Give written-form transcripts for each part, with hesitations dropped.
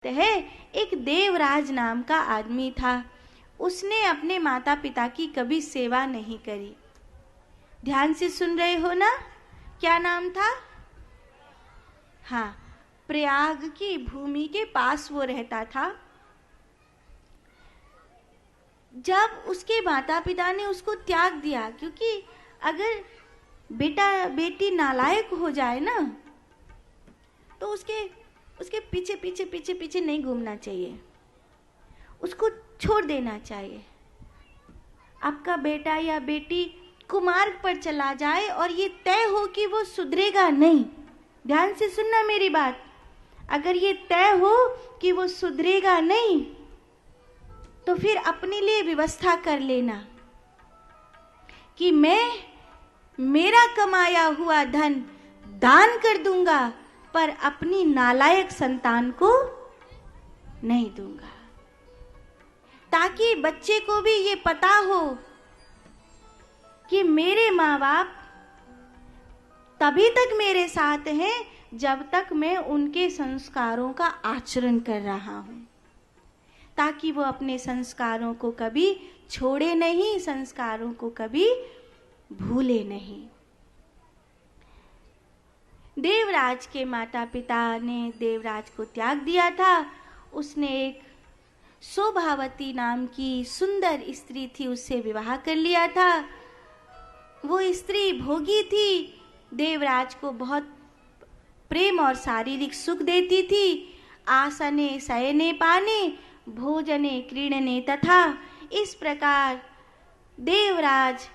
है, एक देवराज नाम का आदमी था। उसने अपने माता पिता की कभी सेवा नहीं करी। ध्यान से सुन रहे हो ना? क्या नाम था? हाँ, प्रयाग की भूमि के पास वो रहता था। जब उसके माता पिता ने उसको त्याग दिया, क्योंकि अगर बेटा बेटी नालायक हो जाए ना, तो उसके पीछे पीछे पीछे पीछे नहीं घूमना चाहिए, उसको छोड़ देना चाहिए। आपका बेटा या बेटी कुमार्ग पर चला जाए और ये तय हो कि वो सुधरेगा नहीं, ध्यान से सुनना मेरी बात, अगर ये तय हो कि वो सुधरेगा नहीं, तो फिर अपने लिए व्यवस्था कर लेना कि मैं मेरा कमाया हुआ धन दान कर दूंगा, पर अपनी नालायक संतान को नहीं दूंगा, ताकि बच्चे को भी ये पता हो कि मेरे माँ बाप तभी तक मेरे साथ हैं जब तक मैं उनके संस्कारों का आचरण कर रहा हूं, ताकि वो अपने संस्कारों को कभी छोड़े नहीं, संस्कारों को कभी भूले नहीं। देवराज के माता पिता ने देवराज को त्याग दिया था। उसने एक शोभावती नाम की सुंदर स्त्री थी, उससे विवाह कर लिया था। वो स्त्री भोगी थी, देवराज को बहुत प्रेम और शारीरिक सुख देती थी। आसने शयने पाने, भोजने क्रीडने तथा, इस प्रकार देवराज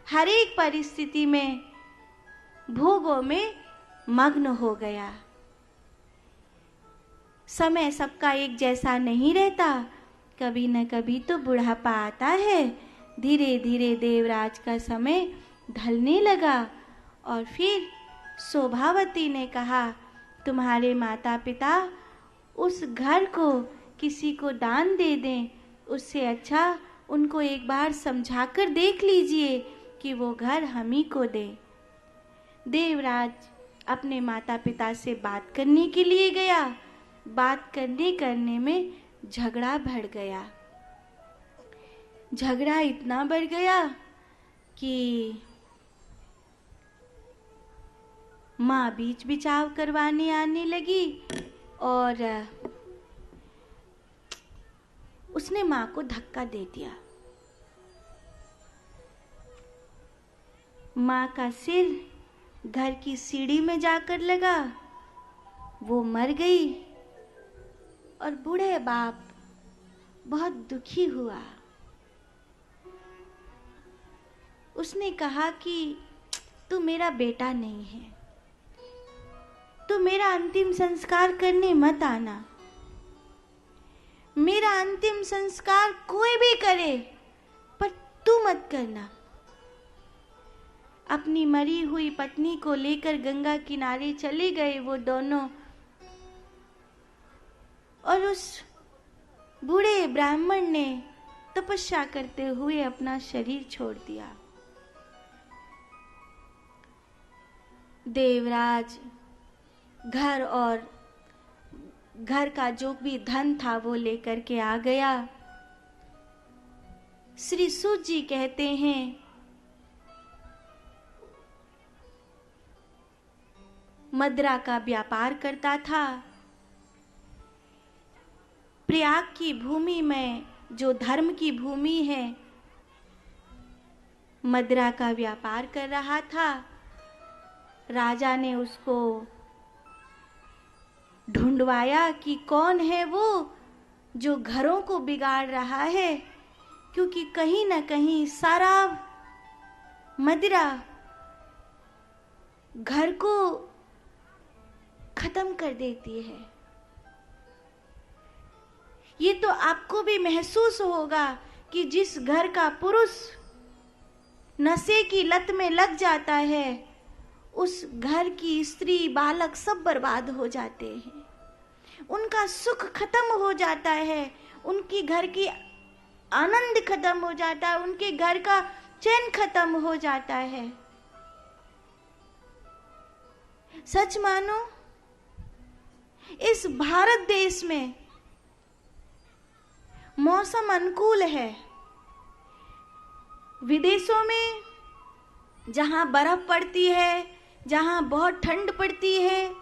हर एक परिस्थिति में भोगों में मग्न हो गया। समय सबका एक जैसा नहीं रहता, कभी न कभी तो बुढ़ापा आता है। धीरे धीरे देवराज का समय ढलने लगा और फिर शोभावती ने कहा, तुम्हारे माता पिता उस घर को किसी को दान दे दें, उससे अच्छा उनको एक बार समझाकर देख लीजिए कि वो घर हम ही को दे। देवराज अपने माता पिता से बात करने के लिए गया। बात करने में झगड़ा बढ़ गया। झगड़ा इतना बढ़ गया कि माँ बीच बिचाव करवाने आने लगी और उसने माँ को धक्का दे दिया। माँ का सिर घर की सीढ़ी में जाकर लगा, वो मर गई और बूढ़े बाप बहुत दुखी हुआ। उसने कहा कि तू मेरा बेटा नहीं है, तू मेरा अंतिम संस्कार करने मत आना। मेरा अंतिम संस्कार कोई भी करे, पर तू मत करना। अपनी मरी हुई पत्नी को लेकर गंगा किनारे चले गए वो दोनों, और उस बूढ़े ब्राह्मण ने तपस्या करते हुए अपना शरीर छोड़ दिया। देवराज घर और घर का जो भी धन था वो लेकर के आ गया। श्री सूत जी कहते हैं, मदिरा का व्यापार करता था। प्रयाग की भूमि में, जो धर्म की भूमि है, मदिरा का व्यापार कर रहा था। राजा ने उसको ढूंढवाया कि कौन है वो जो घरों को बिगाड़ रहा है, क्योंकि कहीं न कहीं शराब मदिरा घर को खत्म कर देती है। ये तो आपको भी महसूस होगा कि जिस घर का पुरुष नशे की लत में लग जाता है, उस घर की स्त्री बालक सब बर्बाद हो जाते हैं, उनका सुख खत्म हो जाता है, उनकी घर की आनंद खत्म हो जाता है, उनके घर का चैन खत्म हो जाता है। सच मानो, इस भारत देश में मौसम अनुकूल है। विदेशों में जहाँ बर्फ पड़ती है, जहाँ बहुत ठंड पड़ती है,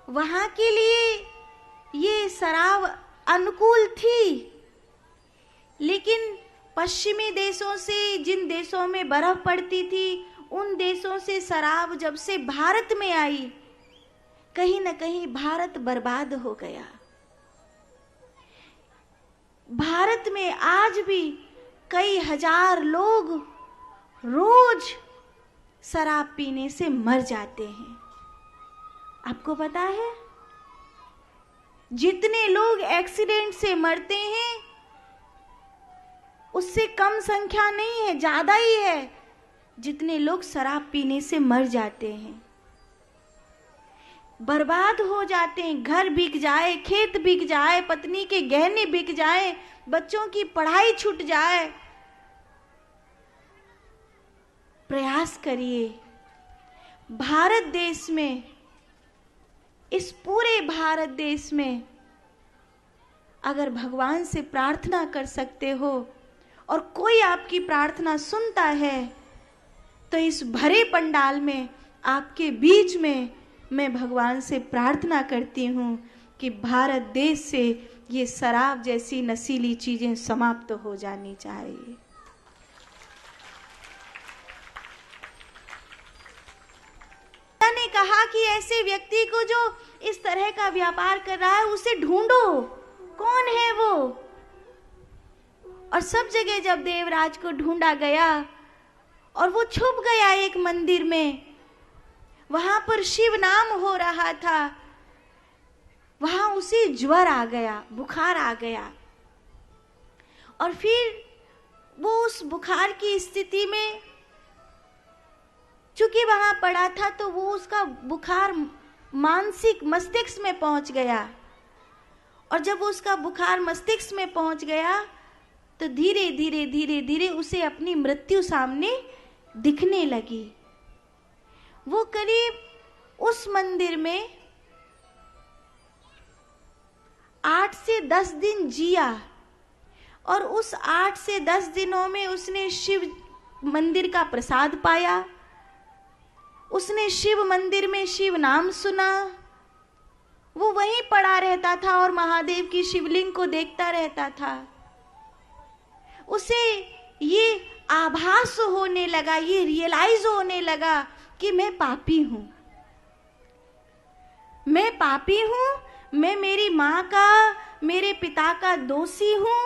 वहाँ के लिए ये शराब अनुकूल थी। लेकिन पश्चिमी देशों से, जिन देशों में बर्फ पड़ती थी, उन देशों से शराब जब से भारत में आई, कहीं न कहीं भारत बर्बाद हो गया। भारत में आज भी कई हजार लोग रोज शराब पीने से मर जाते हैं। आपको पता है, जितने लोग एक्सीडेंट से मरते हैं उससे कम संख्या नहीं है, ज्यादा ही है जितने लोग शराब पीने से मर जाते हैं, बर्बाद हो जाते हैं। घर बिक जाए, खेत बिक जाए, पत्नी के गहने बिक जाए, बच्चों की पढ़ाई छूट जाए। प्रयास करिए, भारत देश में, इस पूरे भारत देश में अगर भगवान से प्रार्थना कर सकते हो और कोई आपकी प्रार्थना सुनता है, तो इस भरे पंडाल में आपके बीच में मैं भगवान से प्रार्थना करती हूँ कि भारत देश से ये शराब जैसी नशीली चीजें समाप्त हो जानी चाहिए। ने कहा कि ऐसे व्यक्ति को जो इस तरह का व्यापार कर रहा है उसे ढूंढो, कौन है वो। और सब जगह जब देवराज को ढूंढा गया और वो छुप गया एक मंदिर में, वहां पर शिव नाम हो रहा था, वहां उसे ज्वर आ गया, बुखार आ गया। और फिर वो उस बुखार की स्थिति में, चूंकि वहां पड़ा था, तो वो उसका बुखार मानसिक मस्तिष्क में पहुंच गया। और जब उसका बुखार मस्तिष्क में पहुंच गया तो धीरे धीरे धीरे धीरे उसे अपनी मृत्यु सामने दिखने लगी। वो करीब उस मंदिर में 8 से 10 दिन जिया और उस 8 से 10 दिनों में उसने शिव मंदिर का प्रसाद पाया, उसने शिव मंदिर में शिव नाम सुना। वो वहीं पड़ा रहता था और महादेव की शिवलिंग को देखता रहता था। उसे ये आभास होने लगा, ये रियलाइज होने लगा कि मैं पापी हूं, मैं पापी हूं, मैं मेरी मां का, मेरे पिता का दोषी हूं।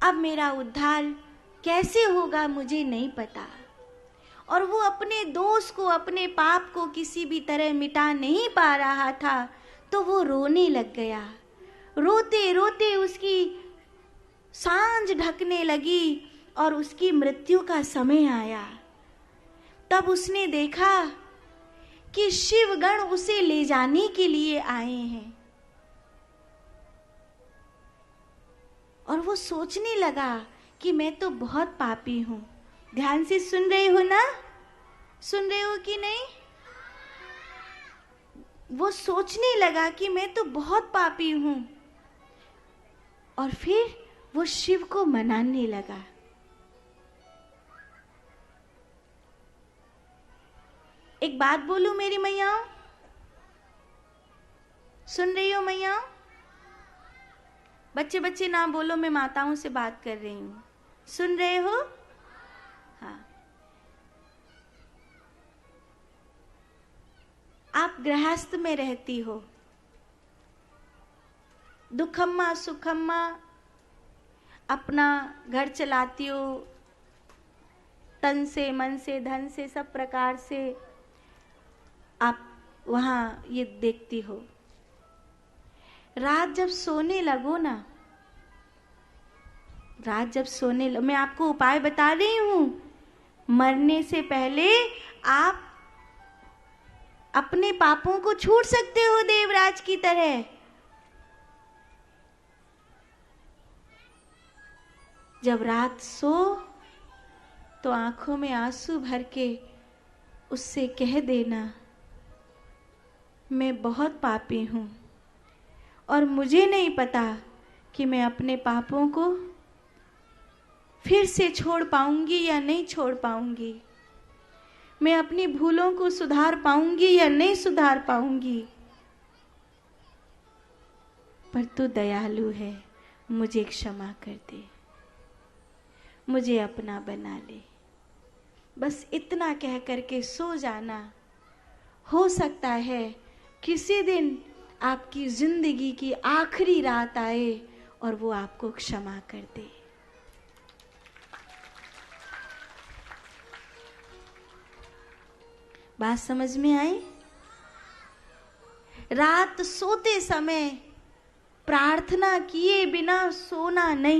अब मेरा उद्धार कैसे होगा मुझे नहीं पता। और वो अपने दोष को, अपने पाप को किसी भी तरह मिटा नहीं पा रहा था, तो वो रोने लग गया। रोते रोते उसकी सांझ ढकने लगी और उसकी मृत्यु का समय आया। तब उसने देखा कि शिवगण उसे ले जाने के लिए आए हैं। और वो सोचने लगा कि मैं तो बहुत पापी हूं। ध्यान से सुन रहे हो ना? सुन रहे हो कि नहीं? वो सोचने लगा कि मैं तो बहुत पापी हूं। और फिर वो शिव को मनाने लगा। एक बात बोलूं मेरी मैयाओं, सुन रही हो मैयाओं? बच्चे बच्चे ना बोलो, मैं माताओं से बात कर रही हूं। सुन रहे हो? हाँ। आप गृहस्थ में रहती हो, दुखम्मा सुखम्मा अपना घर चलाती हो, तन से, मन से, धन से, सब प्रकार से आप वहां ये देखती हो। रात जब सोने लगो ना, रात जब सोने मैं आपको उपाय बता रही हूं, मरने से पहले आप अपने पापों को छूट सकते हो देवराज की तरह। जब रात सो तो आंखों में आंसू भर के उससे कह देना, मैं बहुत पापी हूं और मुझे नहीं पता कि मैं अपने पापों को फिर से छोड़ पाऊंगी या नहीं छोड़ पाऊंगी, मैं अपनी भूलों को सुधार पाऊंगी या नहीं सुधार पाऊंगी। पर तू दयालु है, मुझे क्षमा कर दे, मुझे अपना बना ले। बस इतना कह करके सो जाना। हो सकता है किसी दिन आपकी जिंदगी की आखिरी रात आए और वो आपको क्षमा कर दे। बात समझ में आई? रात सोते समय प्रार्थना किए बिना सोना नहीं।